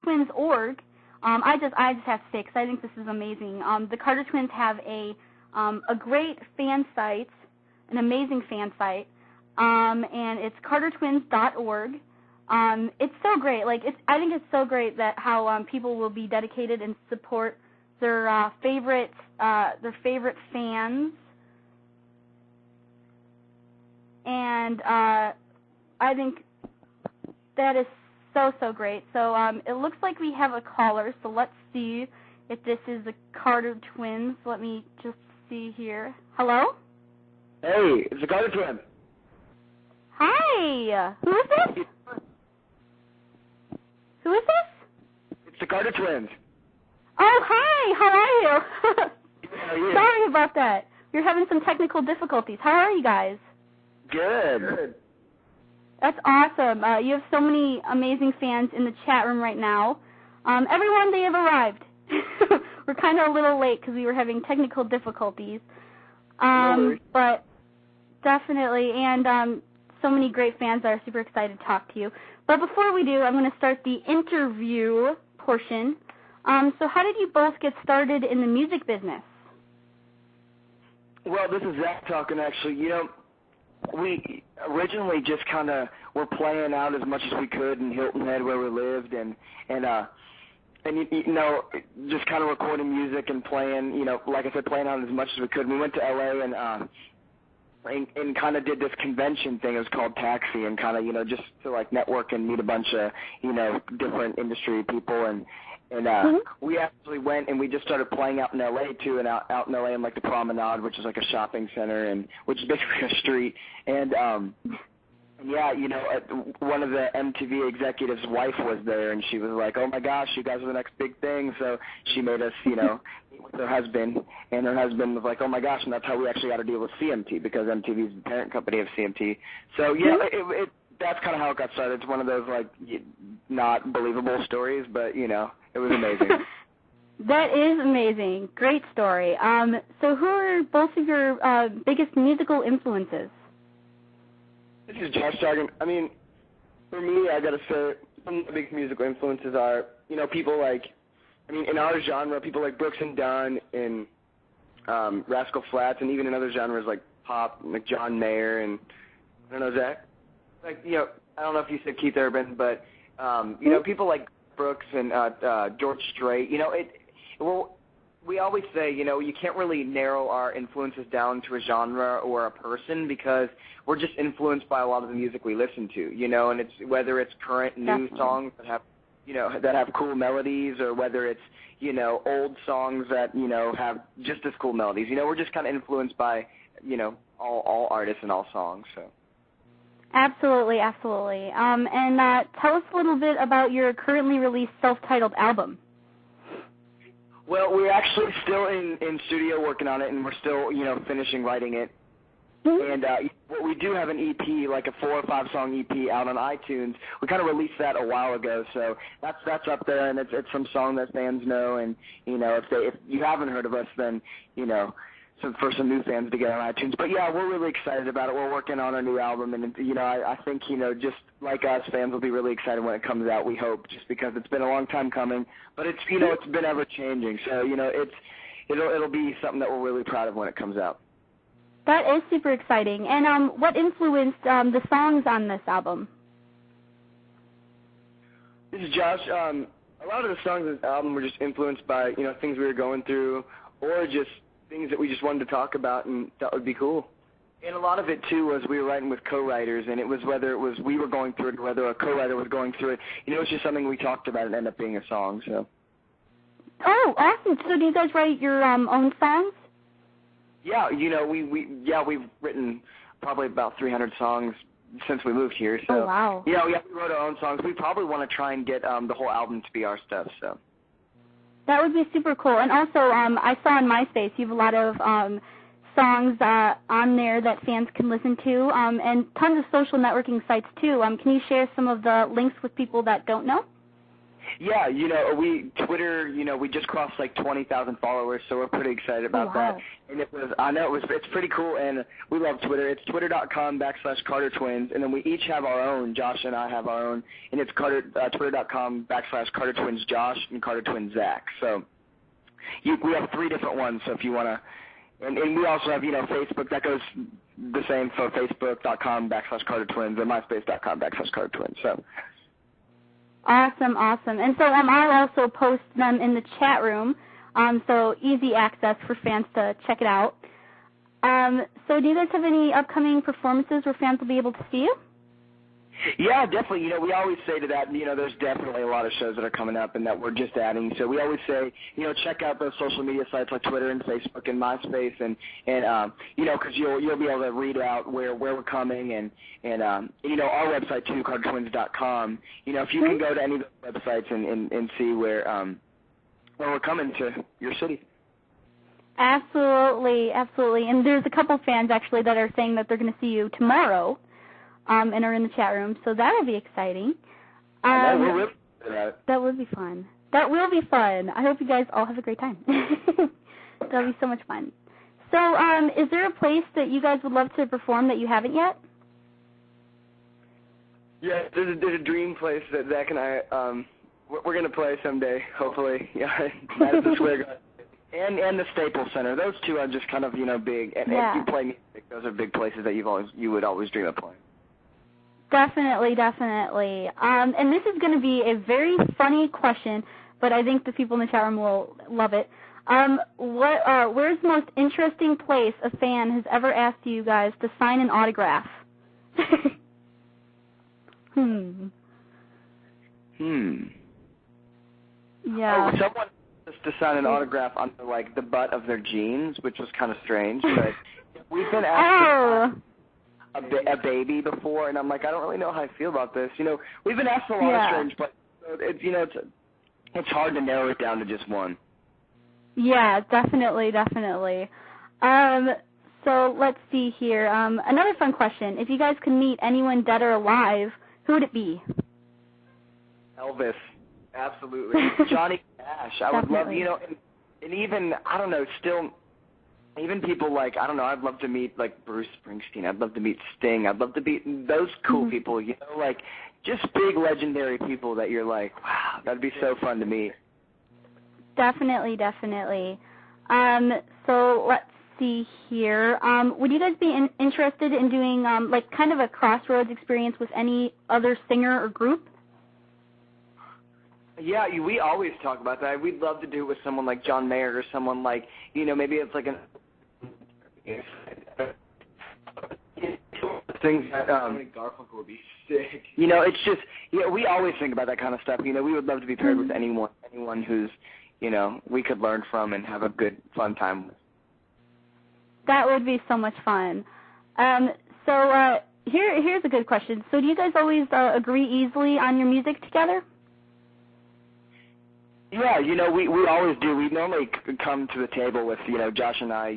CarterTwins.org, I just have to say, because I think this is amazing. The Carter Twins have a great fan site, an amazing fan site, and it's CarterTwins.org. It's so great. Like, I think it's so great that how people will be dedicated and support their favorite fans, and I think that is so great. So it looks like we have a caller. So let's see if this is the Carter Twins. Let me just see here. Hello? Hey, it's the Carter Twins. Hi. Who is this? Who is this? It's the Carter Twins. Oh, hi. How are you? How are you? Sorry about that. We're having some technical difficulties. How are you guys? Good. That's awesome. You have so many amazing fans in the chat room right now. Everyone, they have arrived. We're kind of a little late because we were having technical difficulties. But definitely, and so many great fans that are super excited to talk to you. But before we do, I'm going to start the interview portion. So how did you both get started in the music business? Well, this is Zach talking, actually. You know, we originally just kind of were playing out as much as we could in Hilton Head where we lived, and you know, just kind of recording music and playing, you know, like I said, playing out as much as we could. We went to LA and kind of did this convention thing. It was called Taxi, and kind of, you know, just to like network and meet a bunch of, you know, different industry people, and we actually went and we just started playing out in LA too, and out in LA in like the Promenade, which is like a shopping center, and which is basically a street, and yeah, you know, one of the MTV executives' wife was there, and she was like, "Oh my gosh, you guys are the next big thing." So she made us, you know, meet with her husband, and her husband was like, "Oh my gosh," and that's how we actually got to deal with CMT, because MTV is the parent company of CMT. So yeah, that's kind of how it got started. It's one of those like not believable stories, but you know, it was amazing. That is amazing. Great story. So who are both of your biggest musical influences? This is Josh talking. I mean, for me, I gotta say, some of the big musical influences are, you know, people like, I mean, in our genre, people like Brooks and Dunn and Rascal Flatts, and even in other genres like pop, like John Mayer, and I don't know, Zach? Like, you know, I don't know if you said Keith Urban, but, you know, people like Brooks and George Strait, you know, we always say, you know, you can't really narrow our influences down to a genre or a person, because we're just influenced by a lot of the music we listen to, you know, and it's whether it's current new songs that have, you know, that have cool melodies, or whether it's, you know, old songs that, you know, have just as cool melodies. You know, we're just kind of influenced by, you know, all artists and all songs, so. Absolutely. And tell us a little bit about your currently released self-titled album. Well, we're actually still in studio working on it, and we're still, you know, finishing writing it. And we do have an EP, like a 4 or 5 song EP out on iTunes. We kind of released that a while ago, so that's up there, and it's some song that fans know. And you know, if you haven't heard of us, then you know, for some new fans to get on iTunes. But yeah, we're really excited about it. We're working on our new album, and you know, I think, you know, just like us, fans will be really excited when it comes out. We hope, just because it's been a long time coming, but it's, you know, it's been ever changing. So you know, it'll be something that we're really proud of when it comes out. That is super exciting. And what influenced the songs on this album? This is Josh. A lot of the songs on this album were just influenced by, you know, things we were going through, or just things that we just wanted to talk about and thought would be cool. And a lot of it, too, was we were writing with co-writers, and it was whether it was we were going through it or whether a co-writer was going through it. You know, it's just something we talked about and ended up being a song, so. Oh, awesome. So do you guys write your own songs? Yeah, you know, we've written probably about 300 songs since we moved here. So, oh, wow. You know, yeah, we wrote our own songs. We probably want to try and get the whole album to be our stuff, so. That would be super cool. And also, I saw on MySpace you have a lot of songs on there that fans can listen to, and tons of social networking sites, too. Can you share some of the links with people that don't know? Yeah, Twitter, we just crossed like 20,000 followers, so we're pretty excited about that. And it's pretty cool, and we love Twitter. It's twitter.com/Carter Twins, and then we each have our own. Josh and I have our own, and it's twitter.com/Carter Twins Josh and Carter Twins Zach. So we have 3 different ones, so if you want to, and we also have, Facebook, that goes the same for facebook.com/Carter Twins and myspace.com/Carter Twins, so. Awesome. And so I'll also post them in the chat room, so easy access for fans to check it out. So do you guys have any upcoming performances where fans will be able to see you? Yeah, definitely. We always say to that, there's definitely a lot of shows that are coming up and that we're just adding. So we always say, check out those social media sites like Twitter and Facebook and MySpace, and because you'll be able to read out where we're coming, and our website too, CarterTwins.com. If you can go to any of the websites and see where we're coming to your city. Absolutely. And there's a couple fans actually that are saying that they're going to see you tomorrow. And are in the chat room, so that'll be exciting. That would be fun. That will be fun. I hope you guys all have a great time. That'll be so much fun. So, is there a place that you guys would love to perform that you haven't yet? Yeah, there's a dream place that Zach and I, we're going to play someday, hopefully. Yeah, Madison Square Garden. And the Staples Center. Those two are just kind of, big. And if you play music, those are big places that you would always dream of playing. Definitely. And this is going to be a very funny question, but I think the people in the chat room will love it. Where's the most interesting place a fan has ever asked you guys to sign an autograph? Yeah. Oh, someone asked us to sign an autograph on the butt of their jeans, which was kind of strange, but we've been asked a baby before, and I'm like, I don't really know how I feel about this. We've been asked a lot of strange, but it's hard to narrow it down to just one. Yeah, definitely. So let's see here. Another fun question: if you guys could meet anyone dead or alive, who would it be? Elvis, absolutely. Johnny Cash. I would love, and even even people like, I don't know, I'd love to meet, Bruce Springsteen. I'd love to meet Sting. I'd love to meet those cool people, just big legendary people that you're like, wow, that'd be so fun to meet. Definitely. So let's see here. Would you guys be interested in doing, kind of a crossroads experience with any other singer or group? Yeah, we always talk about that. We'd love to do it with someone like John Mayer or someone like, maybe it's like things that Garfunkel would be sick. It's just, we always think about that kind of stuff. We would love to be paired with anyone who's, we could learn from and have a good, fun time with. That would be so much fun. So here's a good question. So do you guys always agree easily on your music together? Yeah, we always do. We normally come to the table with, Josh and I,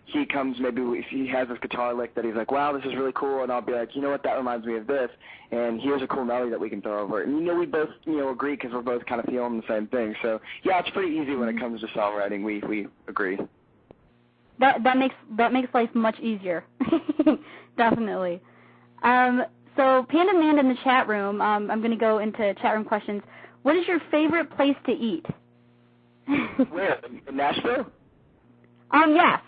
he comes, maybe if he has this guitar lick that he's like, wow, this is really cool, and I'll be like, you know what, that reminds me of this, and here's a cool melody that we can throw over it. And, we both, agree because we're both kind of feeling the same thing. So, yeah, it's pretty easy when it comes to songwriting. We agree. That makes life much easier. Definitely. So Panda Man in the chat room, I'm going to go into chat room questions. What is your favorite place to eat? Where? In Nashville? Yes.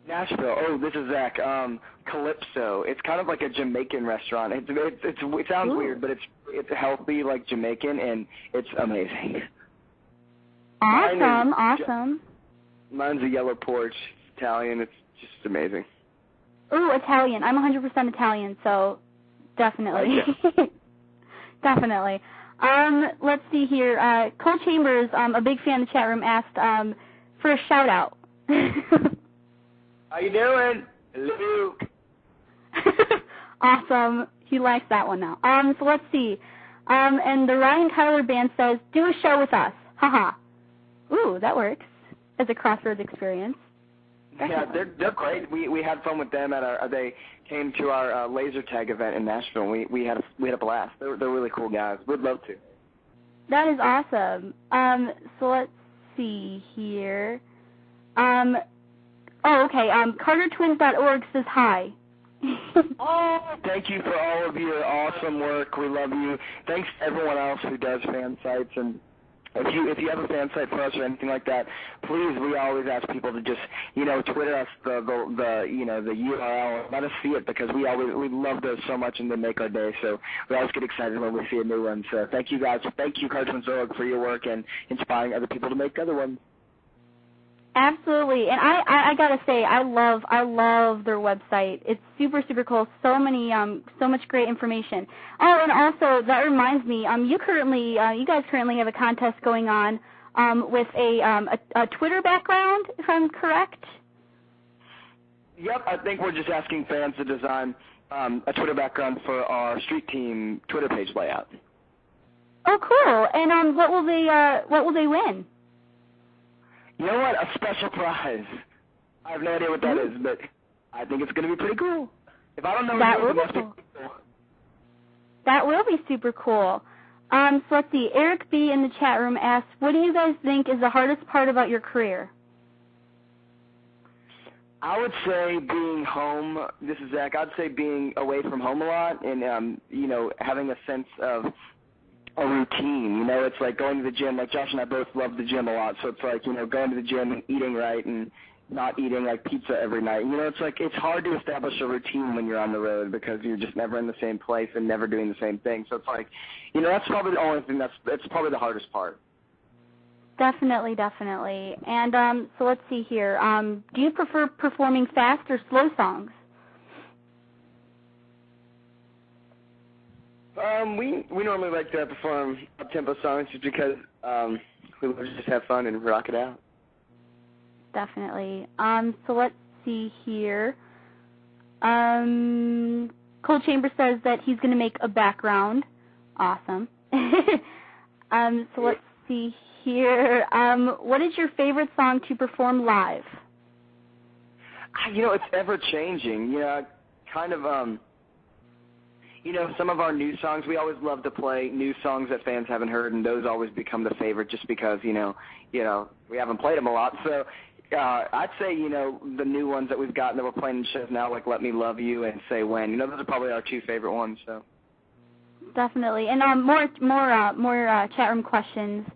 Nashville. Oh, this is Zach. Calypso. It's kind of like a Jamaican restaurant. It sounds weird, but it's healthy, like Jamaican, and it's amazing. Awesome. Mine's a yellow porch. It's Italian. It's just amazing. Ooh, Italian. I'm 100% Italian, so definitely. Definitely. Let's see here. Cole Chambers, a big fan of the chat room, asked for a shout-out. How you doing? Luke. Awesome. He likes that one now. So let's see. And the Ryan Kyler Band says, do a show with us. Haha. Ooh, that works as a crossroads experience. Definitely. Yeah, they're great. We had fun with them at they came to our laser tag event in Nashville. And we had a blast. They're really cool guys. We'd love to. That is awesome. So let's see here. CarterTwins.org says hi. Oh, thank you for all of your awesome work. We love you. Thanks to everyone else who does fan sites, and if you have a fan site for us or anything like that, please, we always ask people to just, Twitter us the URL, let us see it, because we love those so much and they make our day. So we always get excited when we see a new one. So thank you guys. Thank you, CarterTwins.org, for your work and inspiring other people to make other ones. Absolutely, and I gotta say, I love their website. It's super cool. So much great information. Oh, and also that reminds me, you guys currently have a contest going on with a Twitter background, if I'm correct. Yep, I think we're just asking fans to design a Twitter background for our street team Twitter page layout. Oh, cool. And what will they win? You know what? A special prize. I have no idea what that is, but I think it's going to be pretty cool. If I don't know that what it will is, be cool. That will be super cool. So let's see. Eric B. in the chat room asks, what do you guys think is the hardest part about your career? I would say being home. This is Zach. I'd say being away from home a lot and, having a sense of a routine. It's like going to the gym. Like Josh and I both love the gym a lot, so it's like, going to the gym and eating right and not eating like pizza every night. It's like it's hard to establish a routine when you're on the road because you're just never in the same place and never doing the same thing. So it's like, that's probably the only thing that's probably the hardest part. Definitely. And so let's see here. Do you prefer performing fast or slow songs? We normally like to perform up-tempo songs just because we love to just have fun and rock it out. Definitely. So let's see here. Cold Chamber says that he's going to make a background. Awesome. So let's see here. What is your favorite song to perform live? It's ever-changing. Some of our new songs, we always love to play new songs that fans haven't heard, and those always become the favorite just because, we haven't played them a lot. So I'd say, the new ones that we've gotten that we're playing in shows now, like Let Me Love You and Say When, those are probably our two favorite ones. So Definitely. And more chat room questions.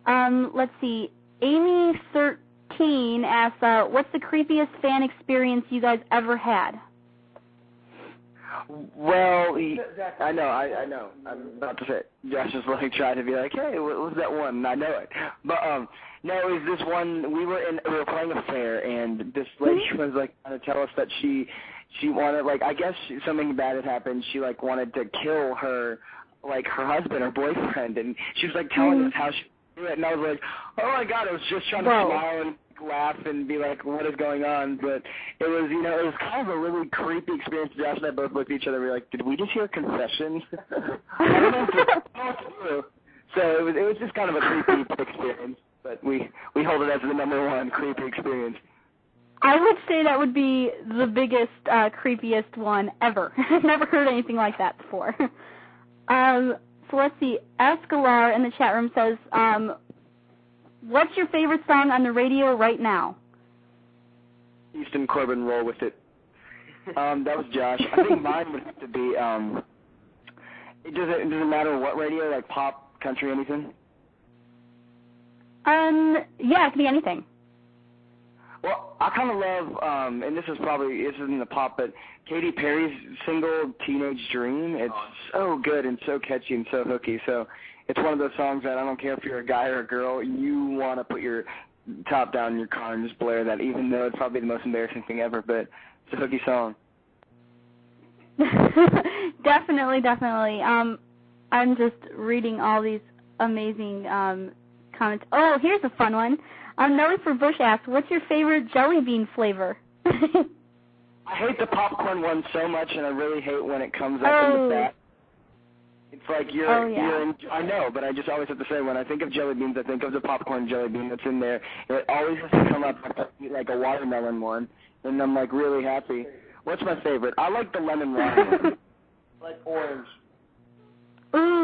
Let's see. Amy13 asks, what's the creepiest fan experience you guys ever had? Well, I know. I'm about to say it. Josh is trying to be like, hey, what was that one? And I know it. But, no, it was this one, we were playing a fair, and this lady was, trying to tell us that she wanted, I guess something bad had happened. She, wanted to kill her husband or boyfriend, and she was, telling us how she do it, and I was like, oh, my God, I was just trying to smile and laugh and be like, what is going on? But it was, it was kind of a really creepy experience. Josh and I both looked at each other. We were like, did we just hear a confession? I don't know what to do. So it was just kind of a creepy experience. But we hold it as the #1 creepy experience. I would say that would be the biggest, creepiest one ever. I've never heard anything like that before. So let's see. Escalar in the chat room says, what's your favorite song on the radio right now? Easton Corbin, Roll With It. That was Josh. I think mine would have to be, it doesn't matter what radio, like pop, country, anything? Yeah, it can be anything. Well, I kind of love, and this isn't the pop, but Katy Perry's single, Teenage Dream. It's so good and so catchy and so hooky. So it's one of those songs that I don't care if you're a guy or a girl, you want to put your top down in your car and just blare that, even though it's probably the most embarrassing thing ever, but it's a hooky song. Definitely. I'm just reading all these amazing comments. Oh, here's a fun one. Nelly for Bush asks, what's your favorite jelly bean flavor? I hate the popcorn one so much, and I really hate when it comes up in the back. It's like I know, but I just always have to say, when I think of jelly beans, I think of the popcorn jelly bean that's in there. It always has to come up like a watermelon one, and I'm really happy. What's my favorite? I like the lemon lime one. I like orange. Ooh.